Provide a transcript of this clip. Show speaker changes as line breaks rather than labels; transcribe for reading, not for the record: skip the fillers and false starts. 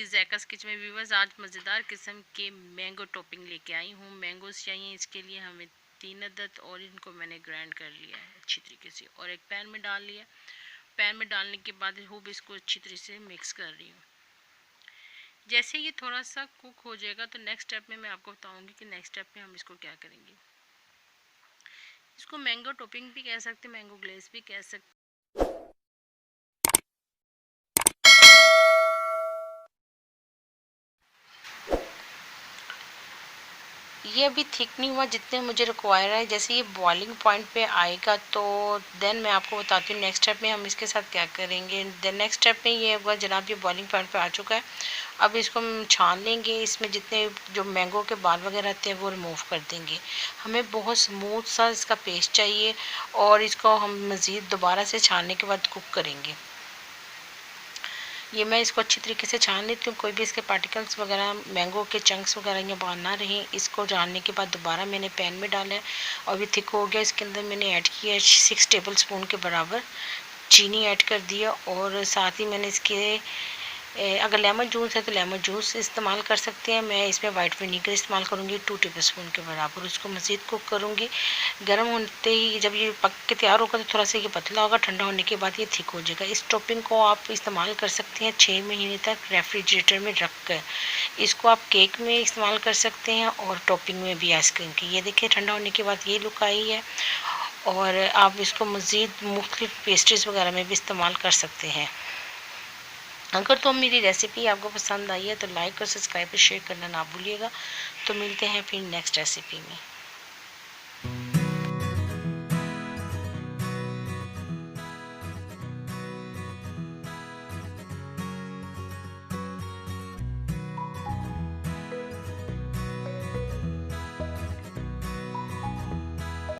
Jackass kitchen में viewers, आज मज़ेदार किस्म के मैंगो टॉपिंग लेके आई हूँ। मैंगोज चाहिए, इसके लिए हमें 3 अदद, और इनको मैंने ग्राइंड कर लिया है अच्छी तरीके से और एक पैन में डाल लिया। पैन में डालने के बाद खूब इसको अच्छी तरीके से मिक्स कर रही हूँ। जैसे ये थोड़ा सा कुक हो जाएगा तो नेक्स्ट स्टेप में मैं आपको बताऊँगी कि नेक्स्ट स्टेप में हम इसको क्या करेंगे। इसको मैंगो टॉपिंग भी कह सकते हैं, मैंगो ग्लेस भी कह सकते। ये अभी थिक नहीं हुआ जितने मुझे रिक्वायर है। जैसे ये बॉइलिंग पॉइंट पे आएगा तो देन मैं आपको बताती हूँ नेक्स्ट स्टेप में हम इसके साथ क्या करेंगे। देन नेक्स्ट स्टेप में ये होगा, जनाब ये बॉइलिंग पॉइंट पे आ चुका है। अब इसको हम छान लेंगे, इसमें जितने जो मैंगो के बाल वगैरह आते हैं वो रिमूव कर देंगे। हमें बहुत स्मूथ सा इसका पेस्ट चाहिए और इसको हम मज़ीद दोबारा से छानने के बाद कुक करेंगे। ये मैं इसको अच्छी तरीके से छान लेती हूँ, कोई भी इसके पार्टिकल्स वगैरह, मैंगो के चंक्स वगैरह ये बाहर ना रहें। इसको जानने के बाद दोबारा मैंने पैन में डाला है और ये थिक हो गया। इसके अंदर मैंने ऐड किया है 6 टेबल स्पून के बराबर चीनी ऐड कर दिया और साथ ही मैंने इसके अगर लेमन जूस है तो लेमन जूस इस्तेमाल कर सकते हैं। मैं इसमें वाइट विनीगर इस्तेमाल करूँगी 2 टेबल स्पून के बराबर। उसको मज़ीद कुक करूँगी। गर्म होते ही जब ये पक के तैयार होगा तो थोड़ा सा ये पतला होगा, ठंडा होने के बाद ये थिक हो जाएगा। इस टॉपिंग को आप इस्तेमाल कर सकते हैं 6 महीने तक रेफ्रिजरेटर में रख कर। इसको आप केक में इस्तेमाल कर सकते हैं और टॉपिंग में भी आइसक्रीम की। ये देखिए ठंडा होने के बाद ये लुक आई है और आप इसको मज़ीद मुख्तलिफ पेस्ट्रीज वगैरह में भी इस्तेमाल कर सकते हैं। अगर तो मेरी रेसिपी आपको पसंद आई है तो लाइक और सब्सक्राइब और शेयर करना ना भूलिएगा। तो मिलते हैं फिर नेक्स्ट रेसिपी में।